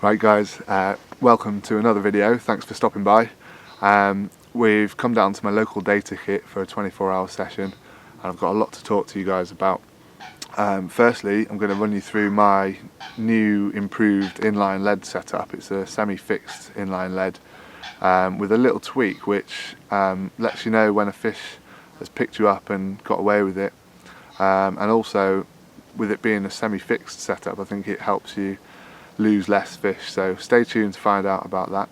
Right guys, welcome to another video. Thanks for stopping by. We've come down to my local day ticket for a 24-hour session and I've got a lot to talk to you guys about. Firstly, I'm going to run you through my new improved inline lead setup. It's a semi-fixed inline lead with a little tweak which lets you know when a fish has picked you up and got away with it, and also with it being a semi-fixed setup I think it helps you lose less fish, so stay tuned to find out about that.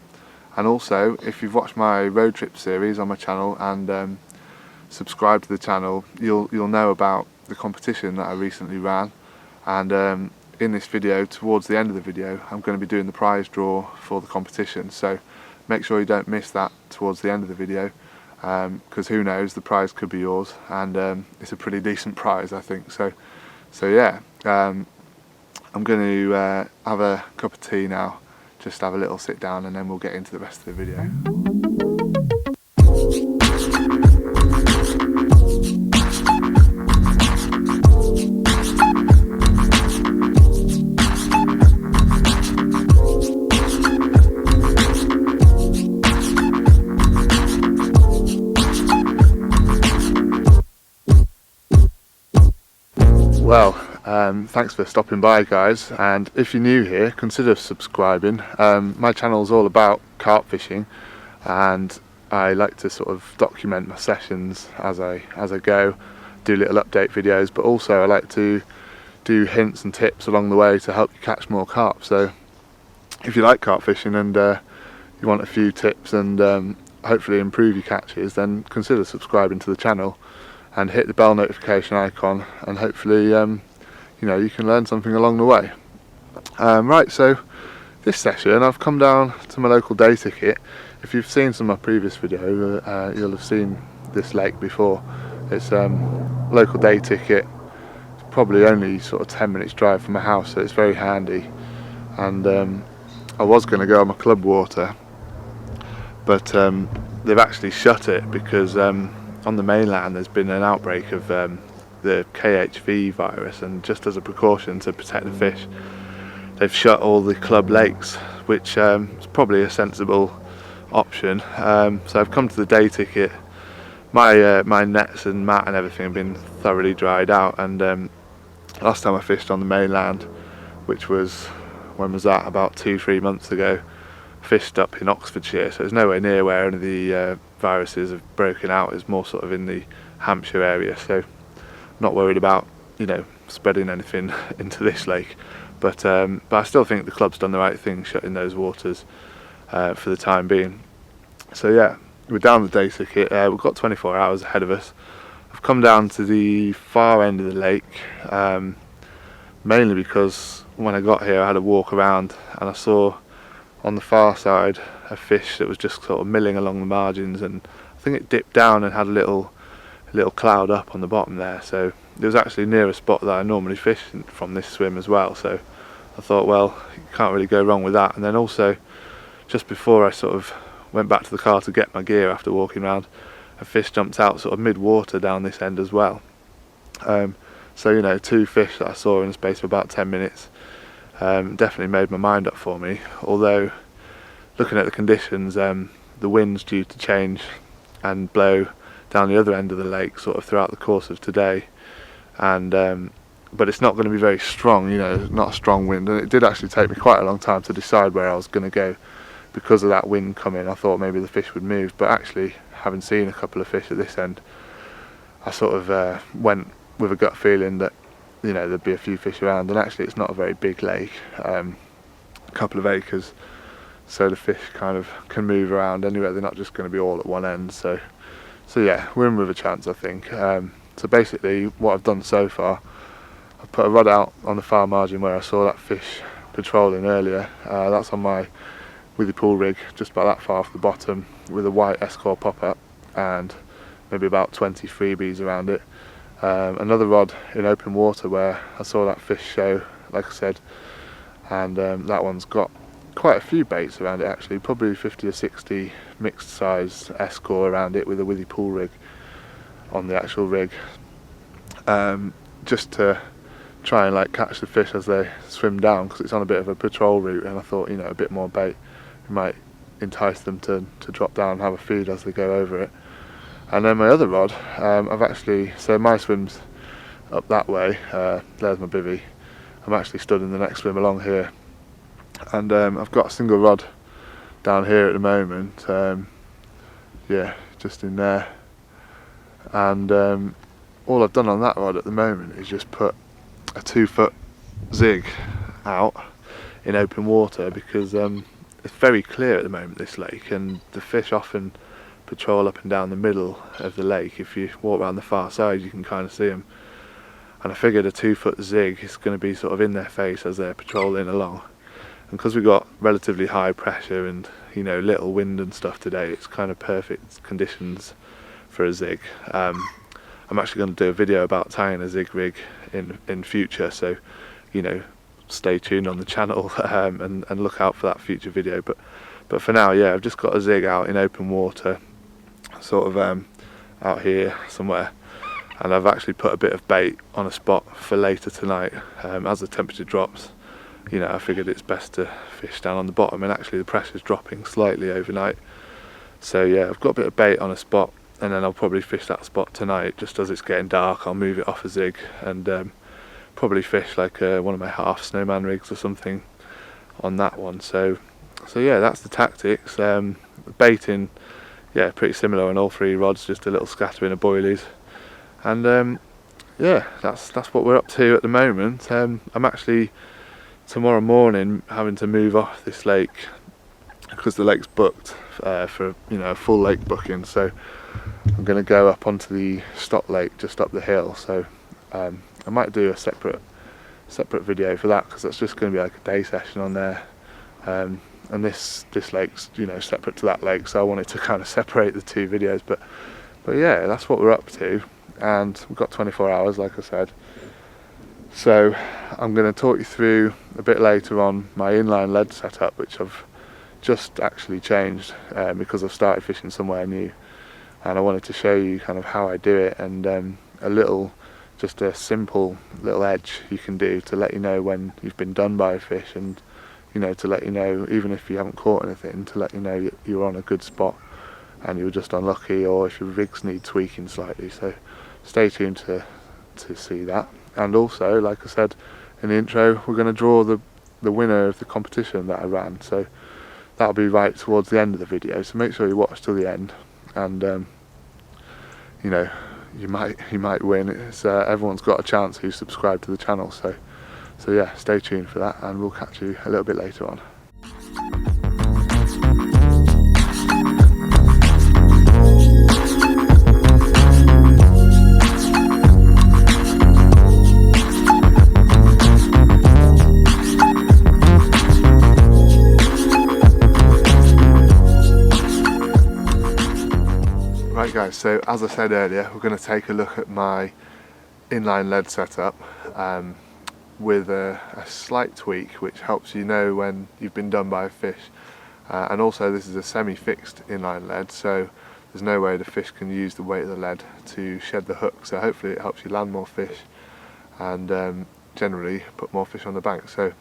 And also, if you've watched my road trip series on my channel and subscribed to the channel, you'll know about the competition that I recently ran, and in this video, towards the end of the video, I'm going to be doing the prize draw for the competition, so make sure you don't miss that towards the end of the video, because who knows, the prize could be yours, and it's a pretty decent prize I think. So yeah, I'm going to have a cup of tea now, just have a little sit down, and then we'll get into the rest of the video. Well, thanks for stopping by guys, and if you're new here, consider subscribing. My channel is all about carp fishing and I like to sort of document my sessions as I go, do little update videos, but also I like to do hints and tips along the way to help you catch more carp. So if you like carp fishing and you want a few tips and hopefully improve your catches, then consider subscribing to the channel and hit the bell notification icon, and hopefully you know, you can learn something along the way. Right, so this session I've come down to my local day ticket. If you've seen some of my previous video, you'll have seen this lake before. It's local day ticket. It's probably only sort of 10 minutes drive from my house, so it's very handy. And I was going to go on my club water, but they've actually shut it because on the mainland there's been an outbreak of the KHV virus, and just as a precaution to protect the fish, they've shut all the club lakes, which is probably a sensible option. So I've come to the day ticket. My nets and mat and everything have been thoroughly dried out, and last time I fished on the mainland, which was, when was that, about 2-3 months ago, fished up in Oxfordshire, so it's nowhere near where any of the viruses have broken out. It's more sort of in the Hampshire area, so not worried about, you know, spreading anything into this lake, but I still think the club's done the right thing shutting those waters for the time being. So yeah, we're down the day ticket. We've got 24 hours ahead of us. I've come down to the far end of the lake, mainly because when I got here I had a walk around and I saw on the far side a fish that was just sort of milling along the margins, and I think it dipped down and had a little cloud up on the bottom there, so it was actually near a spot that I normally fish from this swim as well. So I thought, well, you can't really go wrong with that. And then also, just before I sort of went back to the car to get my gear after walking around, a fish jumped out sort of mid-water down this end as well. So you know, 2 fish that I saw in the space of about 10 minutes definitely made my mind up for me. Although, looking at the conditions, the wind's due to change and blow down the other end of the lake sort of throughout the course of today, and but it's not going to be very strong, you know, not a strong wind, and it did actually take me quite a long time to decide where I was going to go because of that wind coming. I thought maybe the fish would move, but actually, having seen a couple of fish at this end, I sort of went with a gut feeling that, you know, there'd be a few fish around, and actually it's not a very big lake, a couple of acres, so the fish kind of can move around anywhere. They're not just going to be all at one end, so yeah, we're in with a chance I think. So basically what I've done so far, I've put a rod out on the far margin where I saw that fish patrolling earlier. That's on my withy pool rig, just about that far off the bottom, with a white S-core pop-up and maybe about 20 freebies around it. Another rod in open water where I saw that fish show, like I said, and that one's got quite a few baits around it actually, probably 50 or 60 mixed size S-core around it with a withy pool rig on the actual rig, just to try and like catch the fish as they swim down, because it's on a bit of a patrol route, and I thought, you know, a bit more bait might entice them to drop down and have a feed as they go over it. And then my other rod, I've actually, so my swim's up that way, there's my bivvy. I'm actually stood in the next swim along here, and I've got a single rod down here at the moment, yeah, just in there, and all I've done on that rod at the moment is just put a 2-foot zig out in open water, because it's very clear at the moment, this lake, and the fish often patrol up and down the middle of the lake. If you walk around the far side you can kind of see them, and I figured a 2-foot zig is going to be sort of in their face as they're patrolling along. And because we've got relatively high pressure and, you know, little wind and stuff today, it's kind of perfect conditions for a zig. I'm actually going to do a video about tying a zig rig in future, so, you know, stay tuned on the channel and look out for that future video. But for now, yeah, I've just got a zig out in open water, sort of out here somewhere, and I've actually put a bit of bait on a spot for later tonight. As the temperature drops, you know, I figured it's best to fish down on the bottom, and actually the pressure's dropping slightly overnight. So yeah, I've got a bit of bait on a spot, and then I'll probably fish that spot tonight. Just as it's getting dark, I'll move it off a zig and probably fish like one of my half snowman rigs or something on that one. So yeah, that's the tactics. Baiting, yeah, pretty similar on all 3 rods, just a little scattering of boilies, and yeah, that's what we're up to at the moment. I'm actually tomorrow morning having to move off this lake because the lake's booked for, you know, a full lake booking. So I'm going to go up onto the stop lake just up the hill. So I might do a separate video for that, because that's just going to be like a day session on there. And this lake's, you know, separate to that lake, so I wanted to kind of separate the 2 videos. But yeah, that's what we're up to, and we've got 24 hours, like I said. So I'm going to talk you through a bit later on my inline lead setup, which I've just actually changed because I've started fishing somewhere new, and I wanted to show you kind of how I do it, and just a simple little edge you can do to let you know when you've been done by a fish, and, you know, to let you know, even if you haven't caught anything, to let you know you're on a good spot and you were just unlucky, or if your rigs need tweaking slightly. So stay tuned to see that. And also, like I said in the intro, we're going to draw the winner of the competition that I ran, so that'll be right towards the end of the video, so make sure you watch till the end, and you know, you might win. It's everyone's got a chance who's subscribed to the channel, so yeah, stay tuned for that, and we'll catch you a little bit later on. Right guys, so as I said earlier, we're going to take a look at my inline lead setup with a slight tweak which helps you know when you've been done by a fish, and also this is a semi-fixed inline lead, so there's no way the fish can use the weight of the lead to shed the hook, so hopefully it helps you land more fish and generally put more fish on the bank. So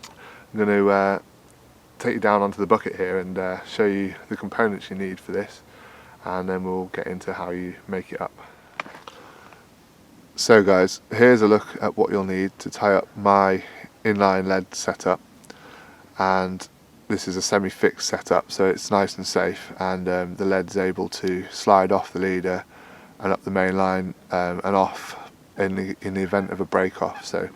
I'm going to take you down onto the bucket here and show you the components you need for this, and then we'll get into how you make it up. So guys, here's a look at what you'll need to tie up my inline lead setup, and this is a semi-fixed setup, so it's nice and safe, and the lead's able to slide off the leader and up the main line and off in the event of a break off, so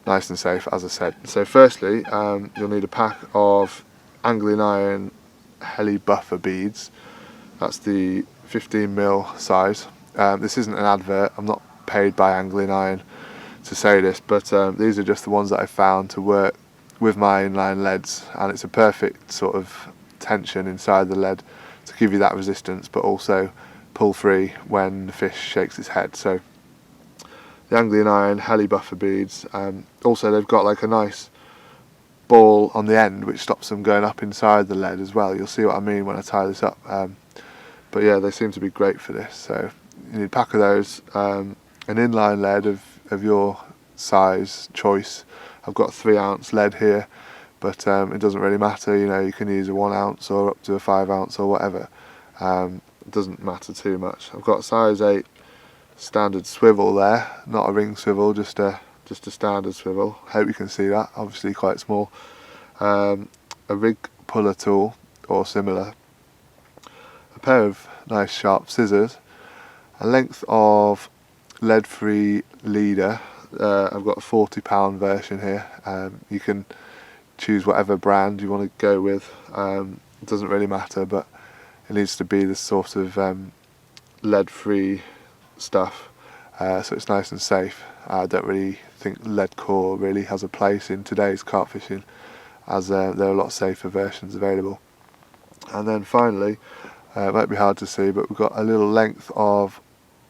nice and safe, as I said. So firstly, you'll need a pack of angling iron heli buffer beads. That's the 15mm size. This isn't an advert, I'm not paid by Angling Iron to say this, but these are just the ones that I found to work with my inline leads, and it's a perfect sort of tension inside the lead to give you that resistance, but also pull free when the fish shakes its head. So the Angling Iron heli buffer beads, also they've got like a nice ball on the end which stops them going up inside the lead as well. You'll see what I mean when I tie this up. But yeah, they seem to be great for this. So you need a pack of those, an inline lead of your size choice. I've got a 3-ounce lead here, but it doesn't really matter, you know, you can use a 1 ounce or up to a 5 ounce or whatever. It doesn't matter too much. I've got a size 8 standard swivel there, not a ring swivel, just a standard swivel. Hope you can see that, obviously quite small. A rig puller tool or similar, a pair of nice sharp scissors, a length of lead-free leader. I've got a 40-pound version here. You can choose whatever brand you want to go with. It doesn't really matter, but it needs to be this sort of lead-free stuff, so it's nice and safe. I don't really think lead core really has a place in today's carp fishing, as there are a lot safer versions available. And then finally, it might be hard to see, but we've got a little length of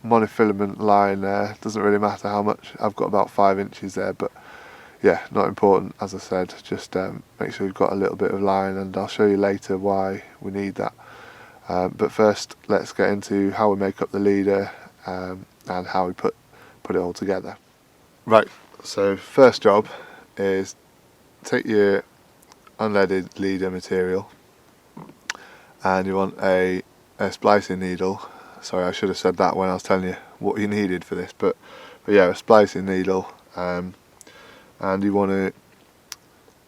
monofilament line there. Doesn't really matter how much. I've got about 5 inches there, but yeah, not important, as I said. Just make sure you've got a little bit of line, and I'll show you later why we need that. But first, let's get into how we make up the leader and how we put it all together. Right, so first job is take your unleaded leader material, and you want a splicing needle. Sorry, I should have said that when I was telling you what you needed for this, but yeah, a splicing needle, and you want to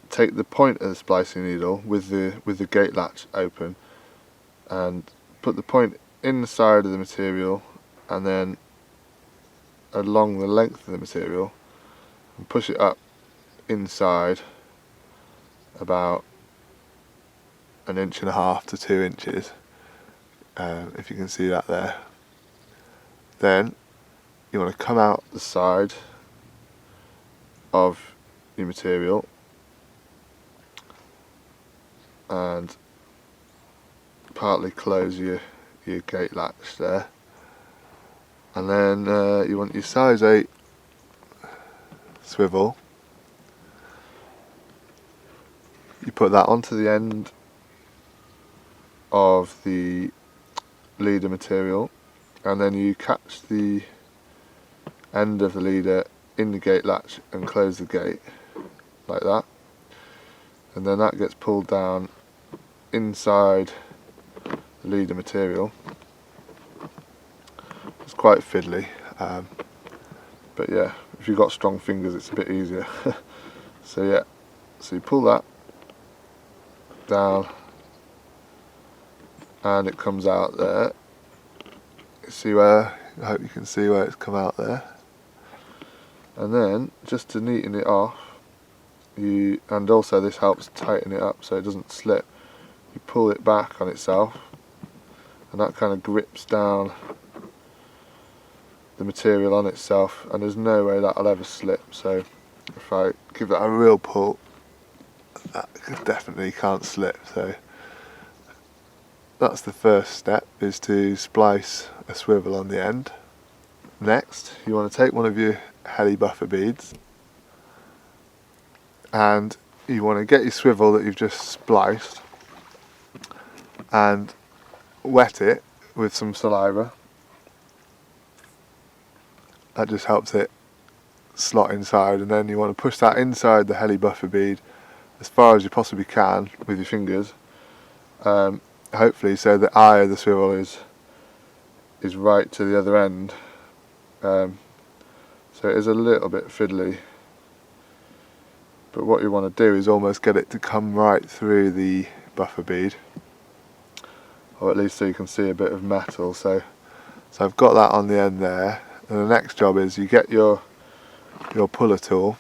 take the point of the splicing needle with the gate latch open, and put the point inside of the material, and then along the length of the material, and push it up inside about 1.5 to 2 inches. If you can see that there. Then you want to come out the side of your material and partly close your gate latch there, and then you want your size 8 swivel. You put that onto the end of the leader material, and then you catch the end of the leader in the gate latch and close the gate like that, and then that gets pulled down inside the leader material. It's quite fiddly, but yeah, if you've got strong fingers it's a bit easier. So yeah, so you pull that down and it comes out there. See where, I hope you can see where it's come out there. And then just to neaten it off, and also this helps tighten it up so it doesn't slip, you pull it back on itself, and that kind of grips down the material on itself, and there's no way that'll ever slip. So if I give that a real pull, that definitely can't slip. So that's the first step, is to splice a swivel on the end. Next, you want to take one of your heli buffer beads, and you want to get your swivel that you've just spliced and wet it with some saliva. That just helps it slot inside, and then you want to push that inside the heli buffer bead as far as you possibly can with your fingers, hopefully so the eye of the swivel is right to the other end. So it is a little bit fiddly, but what you want to do is almost get it to come right through the buffer bead, or at least so you can see a bit of metal. So I've got that on the end there, and the next job is you get your puller tool.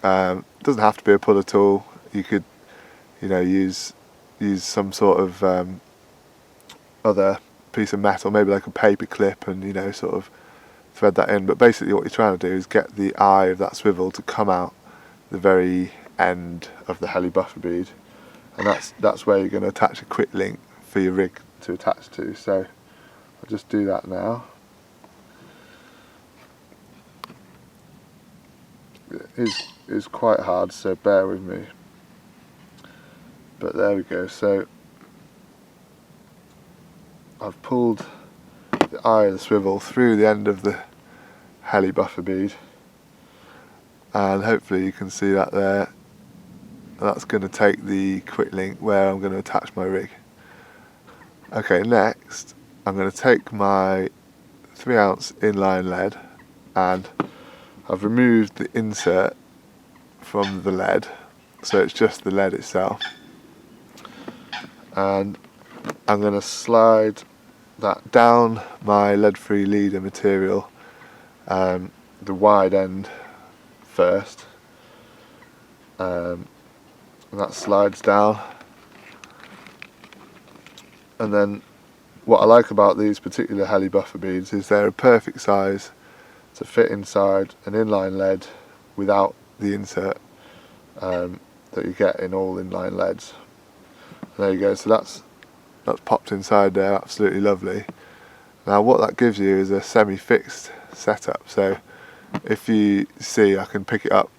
It doesn't have to be a puller tool. You could, use some sort of other piece of metal, maybe like a paper clip, and sort of thread that in. But basically what you're trying to do is get the eye of that swivel to come out the very end of the heli buffer bead, and that's where you're going to attach a quick link for your rig to attach to. So I'll just do that now. It is quite hard, so bear with me. But there we go. So I've pulled the eye of the swivel through the end of the heli buffer bead, and hopefully you can see that there. That's going to take the quick link where I'm going to attach my rig. Okay, next I'm going to take my 3-ounce inline lead, and I've removed the insert from the lead, so it's just the lead itself, and I'm going to slide that down my lead-free leader material, the wide end first, and that slides down. And then what I like about these particular heli buffer beads is they're a perfect size to fit inside an inline lead without the insert that you get in all inline leads. There you go, so that's popped inside there, absolutely lovely. Now what that gives you is a semi-fixed setup, so if you see, I can pick it up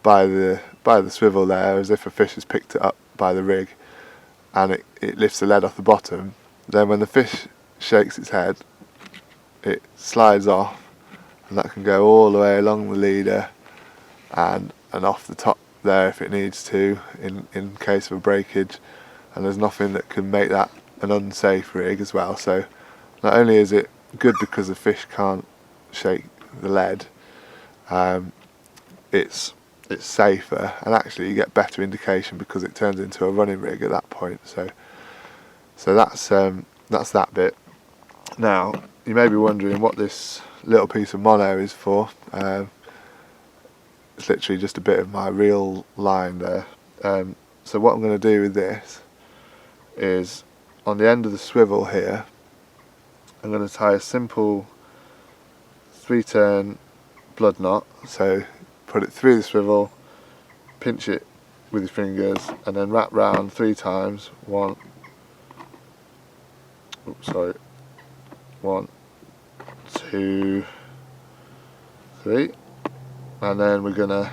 by the swivel there as if a fish has picked it up by the rig, and it lifts the lead off the bottom. Then when the fish shakes its head, it slides off, and that can go all the way along the leader and off the top there if it needs to, in case of a breakage. And there's nothing that can make that an unsafe rig as well. So not only is it good because the fish can't shake the lead, it's safer, and actually you get better indication because it turns into a running rig at that point. So that's that bit. Now you may be wondering what this little piece of mono is for. It's literally just a bit of my reel line there. So what I'm going to do with this is, on the end of the swivel here, I'm going to tie a simple 3-turn blood knot. So put it through the swivel, pinch it with your fingers, and then wrap round 3 times. 1, 2, 3, and then we're gonna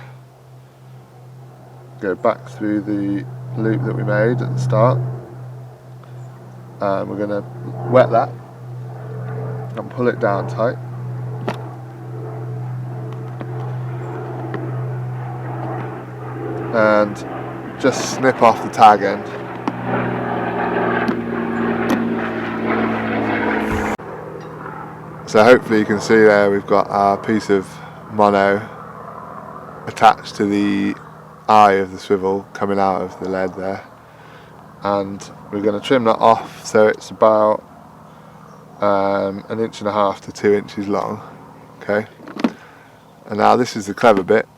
go back through the loop that we made at the start, and we're gonna wet that and pull it down tight. And just snip off the tag end. So hopefully you can see there we've got our piece of mono attached to the eye of the swivel coming out of the lead there, and we're going to trim that off so it's about 1.5 inches to 2 inches long. Okay, and now this is the clever bit.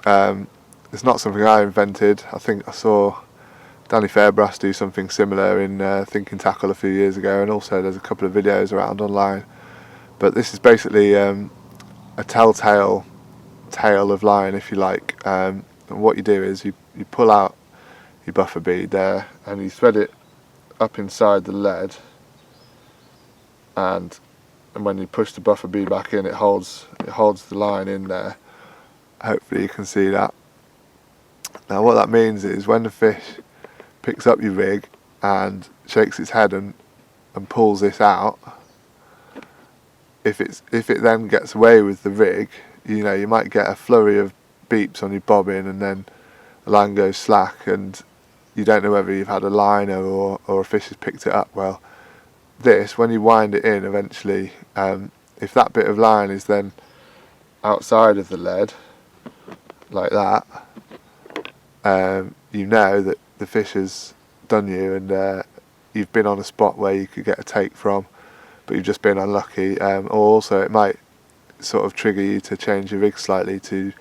It's not something I invented. I think I saw Danny Fairbrass do something similar in Thinking Tackle a few years ago, and also there's a couple of videos around online. But this is basically a telltale tail of line, if you like. And what you do is you pull out your buffer bead there, and you thread it up inside the lead, and when you push the buffer bead back in, it holds the line in there. Hopefully you can see that. Now what that means is when the fish picks up your rig and shakes its head and pulls this out, if it then gets away with the rig, you might get a flurry of beeps on your bobbin, and then the line goes slack and you don't know whether you've had a liner or a fish has picked it up. Well, this, when you wind it in eventually, if that bit of line is then outside of the lead like that, you know that the fish has done you, and you've been on a spot where you could get a take from, but you've just been unlucky. Or also it might sort of trigger you to change your rig slightly to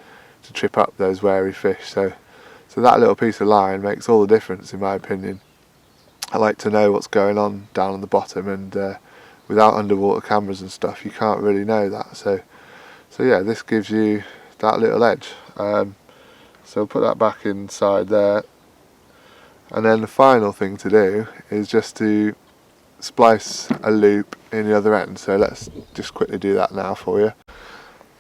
trip up those wary fish. So that little piece of line makes all the difference in my opinion. I like to know what's going on down on the bottom, and without underwater cameras and stuff you can't really know that. So yeah, this gives you that little edge. So we'll put that back inside there, and then the final thing to do is just to splice a loop in the other end. So let's just quickly do that now for you.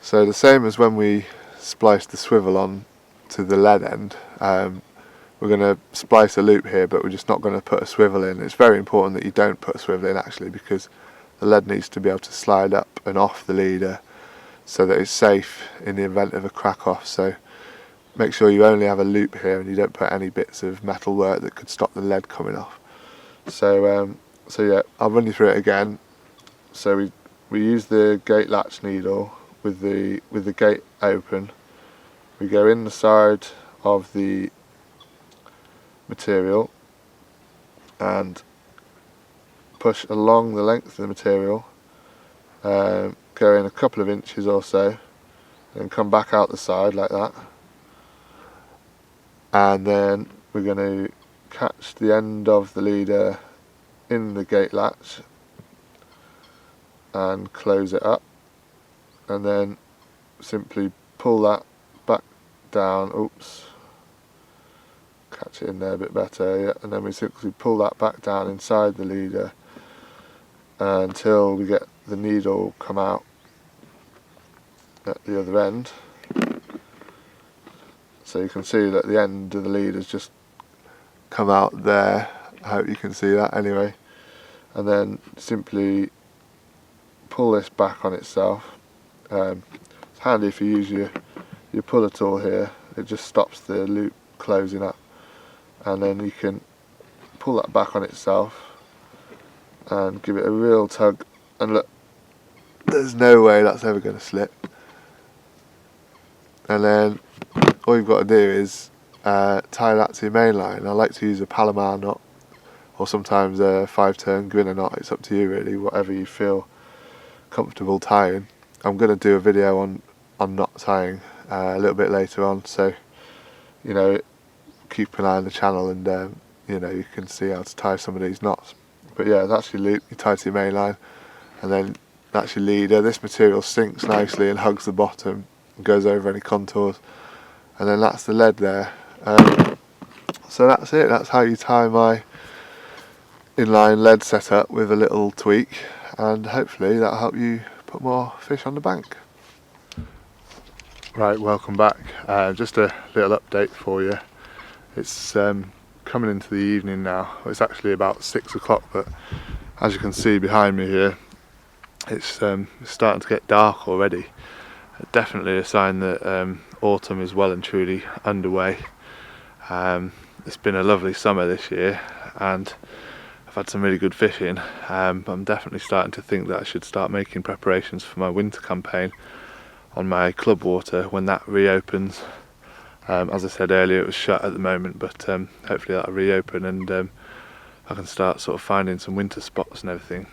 So the same as when we spliced the swivel on to the lead end, we're going to splice a loop here, but we're just not going to put a swivel in. It's very important that you don't put a swivel in actually, because the lead needs to be able to slide up and off the leader so that it's safe in the event of a crack off. So make sure you only have a loop here and you don't put any bits of metal work that could stop the lead coming off. So yeah, I'll run you through it again. So we use the gate latch needle with the gate open. We go in the side of the material and push along the length of the material, go in a couple of inches or so, then come back out the side like that, and then we're going to catch the end of the leader in the gate latch and close it up, and then simply pull that back down. Oops, catch it in there a bit better, yeah. And then we simply pull that back down inside the leader until we get the needle come out at the other end. So you can see that the end of the leader's just come out there. I hope you can see that anyway. And then simply pull this back on itself. It's handy if you use your puller tool here. It just stops the loop closing up, and then you can pull that back on itself and give it a real tug, and look, there's no way that's ever going to slip. And then all you've got to do is tie that to your main line. I like to use a Palomar knot, or sometimes a 5-turn Gwinner knot. It's up to you really, whatever you feel comfortable tying. I'm going to do a video on knot tying a little bit later on, so you know, keep an eye on the channel, and you know, you can see how to tie some of these knots. But yeah, that's your loop, you tie to your main line, and then that's your leader. This material sinks nicely and hugs the bottom and goes over any contours, and then that's the lead there. So that's it, that's how you tie my inline lead setup with a little tweak, and hopefully that'll help you put more fish on the bank. Right, welcome back. Just a little update for you. It's coming into the evening now. It's actually about 6 o'clock, but as you can see behind me here, it's starting to get dark already. Definitely a sign that autumn is well and truly underway. It's been a lovely summer this year, and I've had some really good fishing, but I'm definitely starting to think that I should start making preparations for my winter campaign on my club water when that reopens. As I said earlier, it was shut at the moment, but hopefully that'll reopen, and I can start sort of finding some winter spots and everything.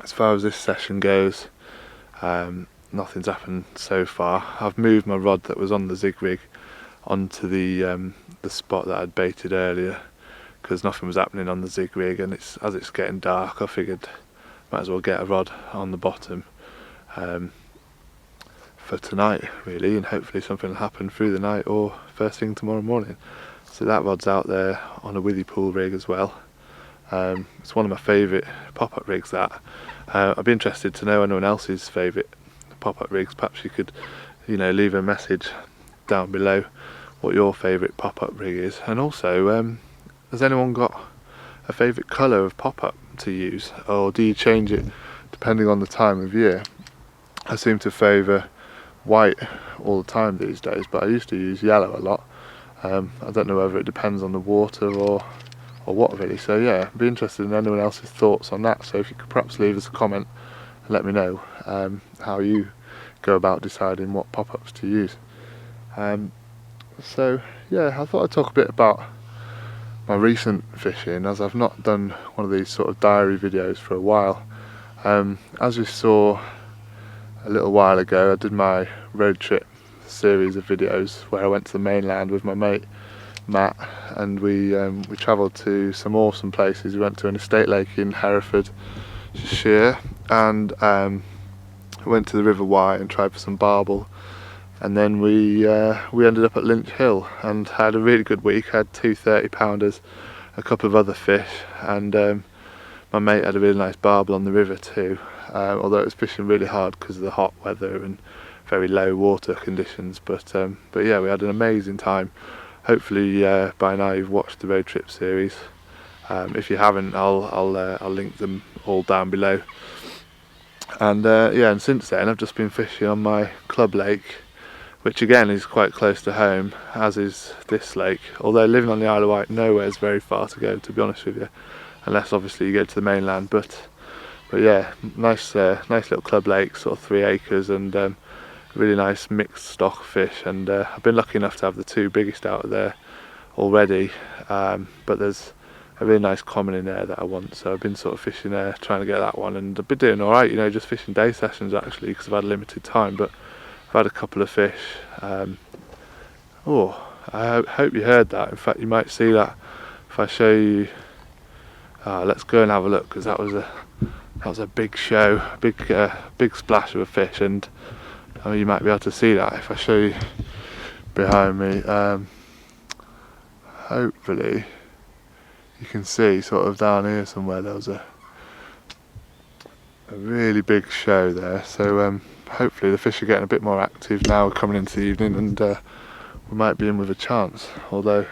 As far as this session goes, nothing's happened so far. I've moved my rod that was on the zig rig onto the spot that I'd baited earlier, because nothing was happening on the zig rig, and as it's getting dark, I figured might as well get a rod on the bottom for tonight really, and hopefully something will happen through the night or first thing tomorrow morning. So that rod's out there on a withy pool rig as well. It's one of my favourite pop-up rigs. That I'd be interested to know anyone else's favourite pop-up rigs. Perhaps you could, you know, leave a message down below what your favourite pop-up rig is, and also has anyone got a favourite colour of pop-up to use, or do you change it depending on the time of year? I seem to favour white all the time these days, but I used to use yellow a lot. I don't know whether it depends on the water or what really. So yeah, I'd be interested in anyone else's thoughts on that. So if you could perhaps leave us a comment and let me know how you go about deciding what pop-ups to use. So yeah, I thought I'd talk a bit about my recent fishing, as I've not done one of these sort of diary videos for a while. As we saw a little while ago, I did my road trip series of videos where I went to the mainland with my mate Matt, and we travelled to some awesome places. We went to an estate lake in Herefordshire, and went to the River Wye and tried for some barbel, and then we ended up at Lynch Hill and had a really good week. I had 2 30-pounders, a couple of other fish, and my mate had a really nice barbel on the river too, although it was fishing really hard because of the hot weather and very low water conditions. But yeah, we had an amazing time. Hopefully by now you've watched the road trip series. If you haven't, I'll link them all down below. And yeah, and since then I've just been fishing on my club lake, which again is quite close to home, as is this lake. Although living on the Isle of Wight, nowhere's very far to go, to be honest with you, unless obviously you go to the mainland. But yeah, nice little club lake, sort of 3 acres, and really nice mixed stock fish. And I've been lucky enough to have the 2 biggest out of there already, but there's a really nice common in there that I want, so I've been sort of fishing there trying to get that one, and I've been doing alright, you know, just fishing day sessions actually, because I've had limited time, but I've had a couple of fish. Oh, I hope you heard that. In fact, you might see that if I show you. Let's go and have a look, because that was a big show, big splash of a fish, and you might be able to see that if I show you behind me. Hopefully you can see sort of down here somewhere there was a really big show there, so hopefully the fish are getting a bit more active now. We're coming into the evening, and we might be in with a chance, although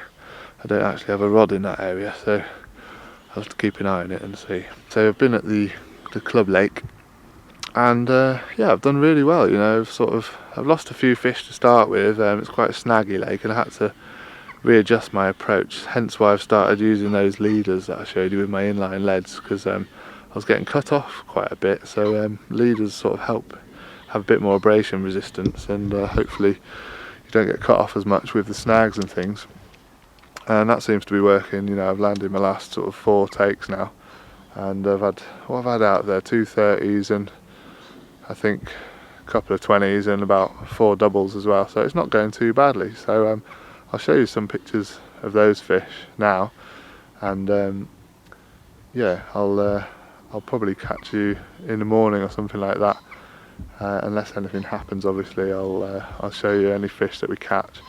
I don't actually have a rod in that area, so I'll have to keep an eye on it and see. So I've been at the club lake, and yeah, I've done really well, you know. I've lost a few fish to start with. It's quite a snaggy lake, and I had to readjust my approach, hence why I've started using those leaders that I showed you with my inline leads, because I was getting cut off quite a bit, so leaders sort of help have a bit more abrasion resistance, and hopefully you don't get cut off as much with the snags and things, and that seems to be working. You know, I've landed my last sort of 4 takes now, and I've had out there 2 30s, and I think a couple of 20s, and about 4 doubles as well, so it's not going too badly. So I'll show you some pictures of those fish now, and yeah, I'll probably catch you in the morning or something like that, unless anything happens. Obviously I'll show you any fish that we catch,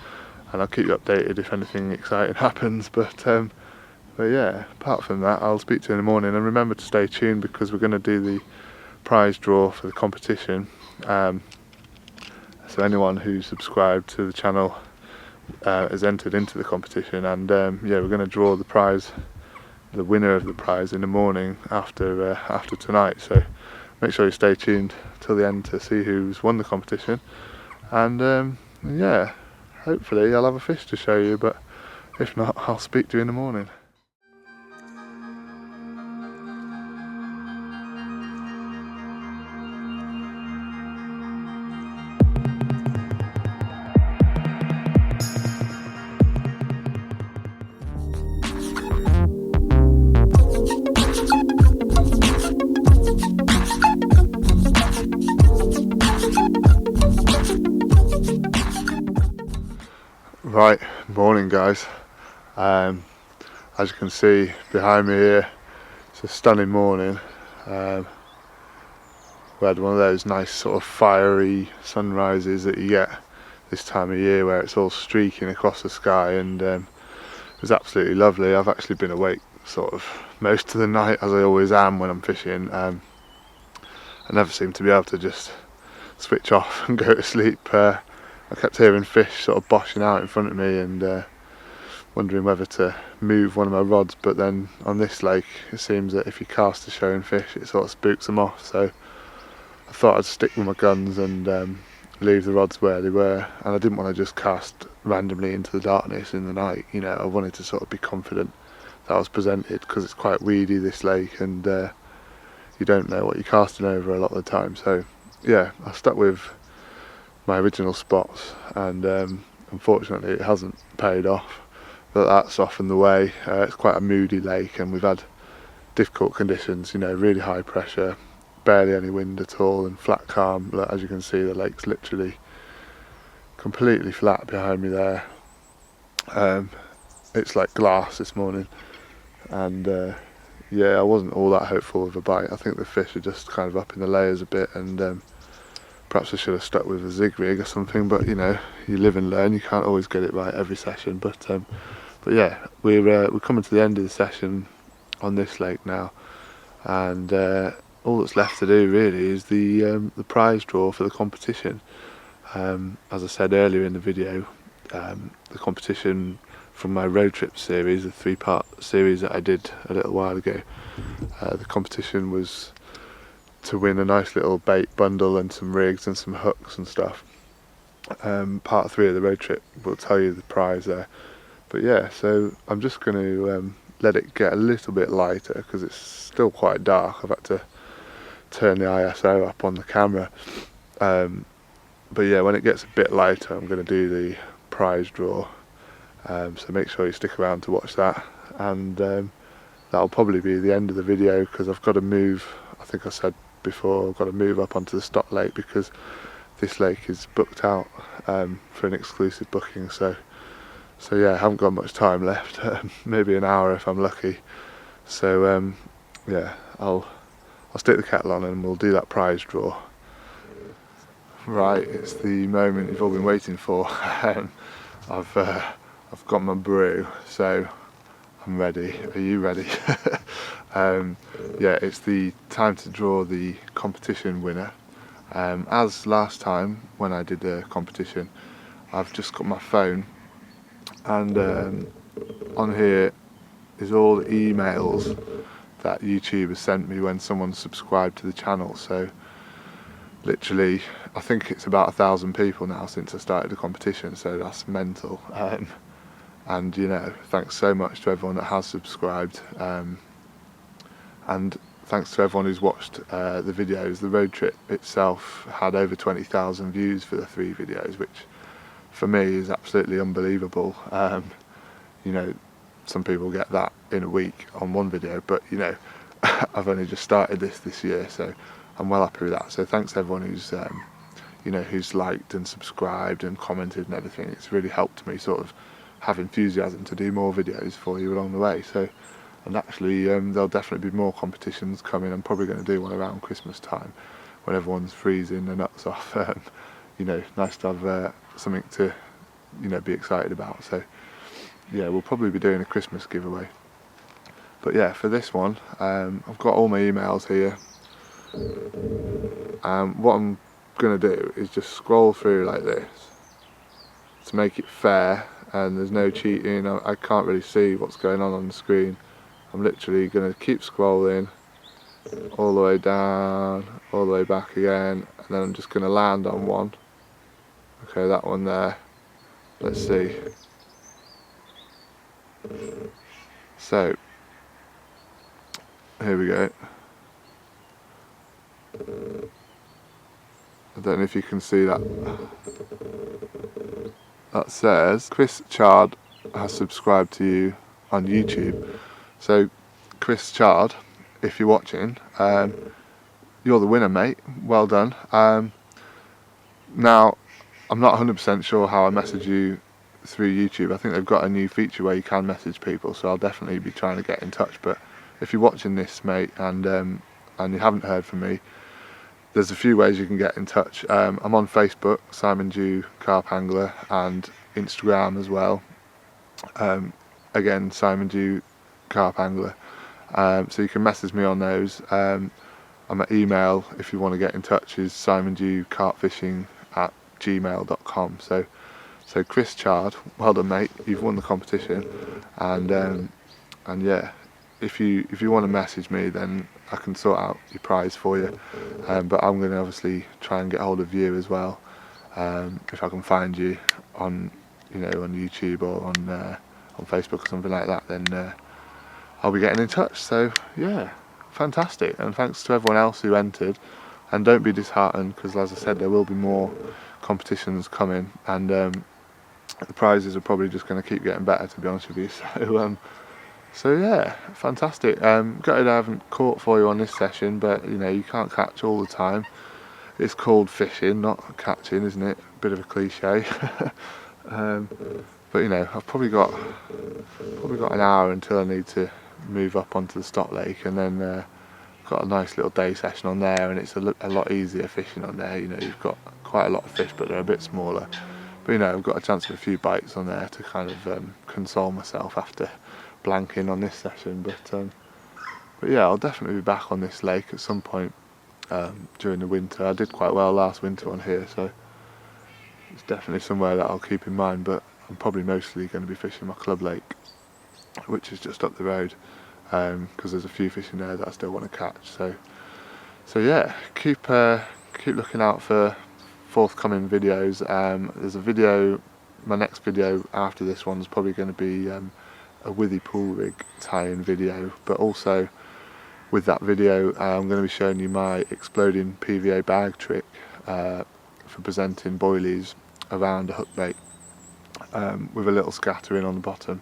and I'll keep you updated if anything exciting happens. But yeah, apart from that, I'll speak to you in the morning, and remember to stay tuned, because we're going to do the prize draw for the competition. So anyone who's subscribed to the channel has entered into the competition, and yeah, we're going to draw the prize, the winner of the prize, in the morning after tonight. So make sure you stay tuned till the end to see who's won the competition, and yeah, hopefully I'll have a fish to show you, but if not, I'll speak to you in the morning. Right, morning guys. As you can see behind me here, it's a stunning morning. We had one of those nice sort of fiery sunrises that you get this time of year, where it's all streaking across the sky, and it was absolutely lovely. I've actually been awake sort of most of the night, as I always am when I'm fishing. I never seem to be able to just switch off and go to sleep. I kept hearing fish sort of boshing out in front of me, and wondering whether to move one of my rods, but then on this lake it seems that if you cast a showing fish, it sort of spooks them off, so I thought I'd stick with my guns and leave the rods where they were. And I didn't want to just cast randomly into the darkness in the night, you know. I wanted to sort of be confident that I was presented, because it's quite weedy, this lake, and you don't know what you're casting over a lot of the time. So yeah, I stuck with my original spots, and unfortunately it hasn't paid off, but that's softened the way. It's quite a moody lake, and we've had difficult conditions, you know, really high pressure, barely any wind at all, and flat calm. Look, as you can see, the lake's literally completely flat behind me there. It's like glass this morning, and yeah, I wasn't all that hopeful of a bite. I think the fish are just kind of up in the layers a bit, and perhaps I should have stuck with a zig rig or something, but you know, you live and learn. You can't always get it right every session. But yeah, we're coming to the end of the session on this lake now, and all that's left to do really is the prize draw for the competition. As I said earlier in the video, the competition from my road trip series, the 3-part series that I did a little while ago, the competition was to win a nice little bait bundle and some rigs and some hooks and stuff. Part 3 of the road trip will tell you the prize there. But yeah, so I'm just going to let it get a little bit lighter because it's still quite dark. I've had to turn the ISO up on the camera. But yeah, when it gets a bit lighter, I'm going to do the prize draw. So make sure you stick around to watch that. And that'll probably be the end of the video because I've got to move. I think I said before, I've got to move up onto the stock lake because this lake is booked out for an exclusive booking. So yeah, I haven't got much time left. Maybe an hour if I'm lucky. So yeah, I'll stick the kettle on and we'll do that prize draw. Right, it's the moment you've all been waiting for. I've got my brew, so I'm ready. Are you ready? Yeah, it's the time to draw the competition winner. As last time when I did the competition, I've just got my phone, and on here is all the emails that YouTube has sent me when someone subscribed to the channel. So literally, I think it's about 1,000 people now since I started the competition, so that's mental. And you know, thanks so much to everyone that has subscribed, and thanks to everyone who's watched the videos. The road trip itself had over 20,000 views for the 3 videos, which for me is absolutely unbelievable. You know, some people get that in a week on one video, but you know, I've only just started this year, so I'm well happy with that. So thanks to everyone who's you know, who's liked and subscribed and commented and everything. It's really helped me sort of have enthusiasm to do more videos for you along the way. So, and actually there'll definitely be more competitions coming. I'm probably going to do one around Christmas time when everyone's freezing their nuts off. You know, nice to have something to, you know, be excited about. So yeah, we'll probably be doing a Christmas giveaway. But yeah, for this one, I've got all my emails here. What I'm going to do is just scroll through like this to make it fair, and there's no cheating. I can't really see what's going on the screen. I'm literally going to keep scrolling all the way down, all the way back again, and then I'm just going to land on one. Okay, that one there. Let's see. So here we go. I don't know if you can see that. That says Chris Chard has subscribed to you on YouTube. So Chris Chard, if you're watching, you're the winner, mate. Well done. Now, I'm not 100% sure how I message you through YouTube. I think they've got a new feature where you can message people, so I'll definitely be trying to get in touch. But if you're watching this, mate, and you haven't heard from me, there's a few ways you can get in touch. I'm on Facebook, Simon Dew Carp Angler, and Instagram as well. Again, Simon Dew Carp Angler. So you can message me on those. I'm at email, if you want to get in touch, is simondewcarpfishing@gmail.com. So Chris Chard, well done, mate. You've won the competition, and yeah, if you want to message me, then I can sort out your prize for you. But I'm going to obviously try and get hold of you as well. If I can find you on, you know, on YouTube or on Facebook or something like that, then I'll be getting in touch. So yeah, fantastic, and thanks to everyone else who entered. And don't be disheartened, because as I said, there will be more competitions coming, and the prizes are probably just going to keep getting better, to be honest with you. So yeah, fantastic. Gutted I haven't caught for you on this session, but you know, you can't catch all the time. It's called fishing, not catching, isn't it? Bit of a cliche. But you know, I've probably got an hour until I need to move up onto the stock lake, and then got a nice little day session on there, and it's a lot easier fishing on there. You know, you've got quite a lot of fish, but they're a bit smaller. But you know, I've got a chance of a few bites on there to kind of console myself after blanking on this session. But yeah, I'll definitely be back on this lake at some point during the winter. I did quite well last winter on here, so it's definitely somewhere that I'll keep in mind. But I'm probably mostly going to be fishing my club lake, which is just up the road, because there's a few fish in there that I still want to catch. So So yeah, keep looking out for forthcoming videos. There's a video, my next video after this one's probably going to be a withy pool rig tie-in video, but also with that video I'm going to be showing you my exploding PVA bag trick for presenting boilies around a hook bait with a little scattering on the bottom,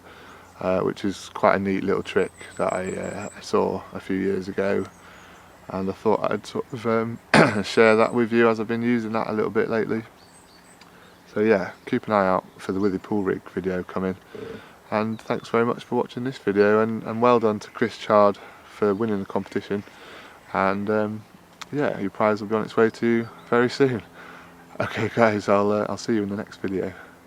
which is quite a neat little trick that I saw a few years ago, and I thought I'd sort of share that with you as I've been using that a little bit lately. So yeah, keep an eye out for the withy pool rig video coming, and thanks very much for watching this video, and well done to Chris Chard for winning the competition, and yeah, your prize will be on its way to you very soon. Okay guys, I'll see you in the next video.